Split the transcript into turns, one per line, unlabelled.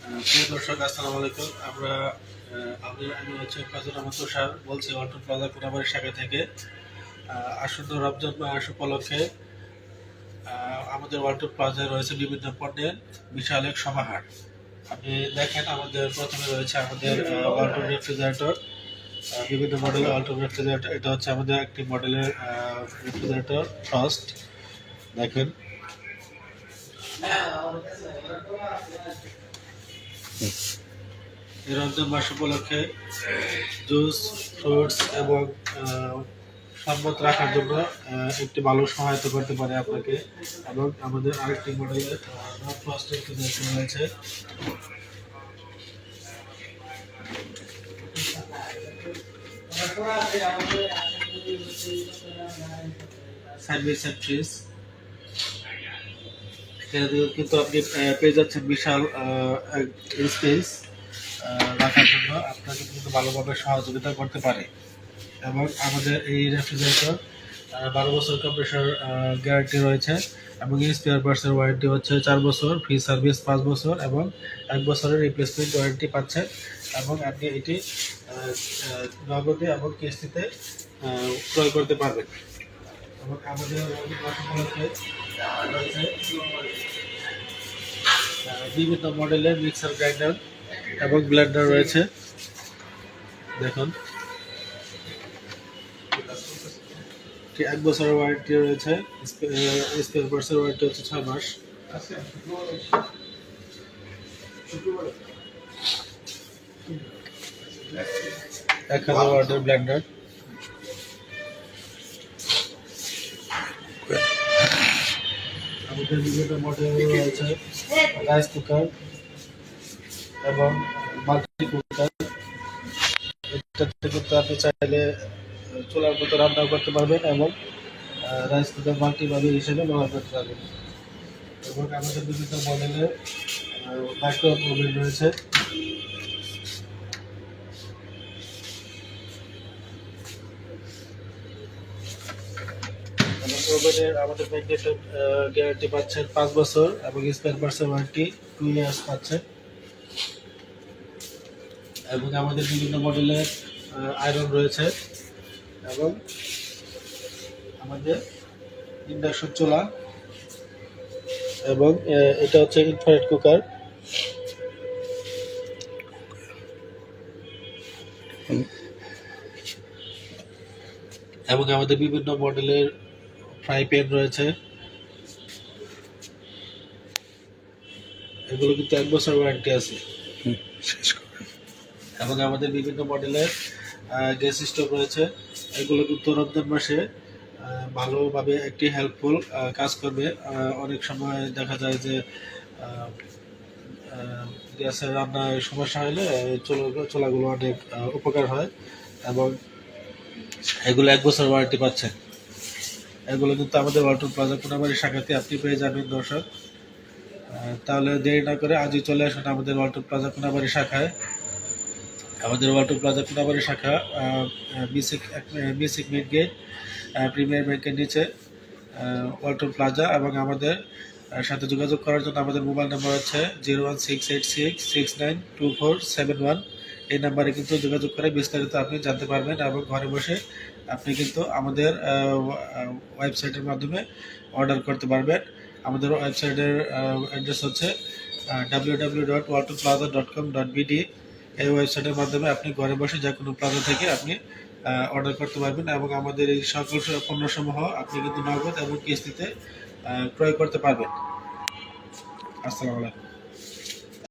প্রিয় দর্শক, আসসালামু আলাইকুম। আমি হচ্ছে ফাজল আহমদ তুষার বলছি ওয়ালটন প্লাজা কোনাবাড়ি শাখা থেকে। আসন্ন রমজান মাস উপলক্ষে আমাদের ওয়ালটন প্লাজায় রয়েছে বিভিন্ন পণ্যের বিশাল এক সমাহার। আপনি দেখেন, আমাদের প্রথমে রয়েছে আমাদের ওয়ালটন রেফ্রিজারেটর, বিভিন্ন মডেলের ওয়ালটন রেফ্রিজারেটর। এটা হচ্ছে আমাদের একটি মডেলের রেফ্রিজারেটর ফ্রস্ট। দেখেন, এই রমজান মাস উপলক্ষে জুস, ফ্রুটস এবং শরবত রাখার জন্য একটি ভালো সহায়তা করতে পারে আপনাকে। এবং আমাদের আরেকটি মডেলের ফার্স্ট রেফ্রিজারেটর রয়েছে। সাইড বাই সাইড ফ্রিজ, কিন্তু আপনি পেয়ে যাচ্ছেন বিশাল স্পেস রাখার জন্য, আপনাকে কিন্তু ভালোভাবে সহযোগিতা করতে পারে। এবং আমাদের এই রেফ্রিজারেটর 12 বছর কম্প্রেসর গ্যারান্টি রয়েছে এবং স্পেয়ার পার্টসের ওয়ারেন্টি হচ্ছে 4 বছর, ফ্রি সার্ভিস 5 বছর এবং 1 বছরের রিপ্লেসমেন্ট ওয়ারেন্টি পাচ্ছেন। এবং আপনি এটি নগদে এবং কিস্তিতে ক্রয় করতে পারবেন। এবং আমাদের বিভিন্ন মডেলের মিক্সার গ্রাইন্ডার এবং ব্লেন্ডার রয়েছে। দেখুন, 1 বছরের ওয়ারেন্টি রয়েছে, স্পেয়ার পার্টসের ওয়ারেন্টি হচ্ছে 6 মাস। 1000 ওয়াটের ব্লেন্ডার। আমাদের বিভিন্ন মডেল রয়েছে রাইস কুকার এবং মাল্টি কুকার। এটাতে কিন্তু আপনি চাইলে চুলার মতো রান্নাও করতে পারবেন এবং রাইস কুকার মাল্টিভাবে হিসেবে ব্যবহার করতে পারবেন। এবং আমাদের বিভিন্ন মডেলের মাইক্রোওয়েভ ওভেন রয়েছে। ওভেনের আমাদের ম্যাগনেটের গ্যারান্টি পাচ্ছেন 5 বছর এবং স্পেয়ার পার্টসের ওয়ারেন্টি 2 ইয়ার্স পাচ্ছেন। এবং আমাদের বিভিন্ন মডেলের আয়রন রয়েছে এবং আমাদের ইন্ডাকশন চুলা এবং এটা হচ্ছে ইনফ্রারেড কুকার। এবং আমাদের বিভিন্ন মডেলের ফ্রাই প্যান রয়েছে। এগুলো কিন্তু 1 বছর ওয়ারেন্টি আছে। এবং আমাদের বিভিন্ন মডেলের গ্যাস স্টোভ রয়েছে। এগুলো কিন্তু রমজান মাসে ভালোভাবে একটি হেল্পফুল কাজ করবে। অনেক সময় দেখা যায় যে গ্যাসের রান্নায় সমস্যা হলে চুলাগুলো অনেক উপকার হয় এবং এগুলো 1 বছর ওয়ারেন্টি পাচ্ছেন। এগুলো কিন্তু আমাদের ওয়ালটন প্লাজা কোনাবাড়ি শাখাতে আপনি পেয়ে যাবেন দর্শক। তাহলে দেরি না করে আজই চলে আসুন আমাদের ওয়ালটন প্লাজা কোনাবাড়ি শাখায়। আমাদের ওয়ালটন প্লাজা কোনাবাড়ি শাখা মিউজিক মিড গেট প্রিমিয়ার ব্যাংকের নিচে ওয়ালটন প্লাজা। এবং আমাদের সাথে যোগাযোগ করার জন্য আমাদের মোবাইল নাম্বার হচ্ছে 01686692471। এই নাম্বারে কিন্তু যোগাযোগ করে বিস্তারিত আপনি জানতে পারবেন এবং ঘরে বসে আপনি কিন্তু আমাদের ওয়েবসাইটের মাধ্যমে অর্ডার করতে পারবেন। আমাদের ওয়েবসাইটের অ্যাড্রেস হচ্ছে www.waltonplaza.com.bd। এই ওয়েবসাইটের মাধ্যমে আপনি ঘরে বসে যে কোনো প্লাজা থেকে আপনি অর্ডার করতে পারবেন এবং আমাদের এই সকল পণ্যসমূহ আপনি কিন্তু নগদ এবং কিস্তিতে ক্রয় করতে পারবেন। আসসালামু আলাইকুম।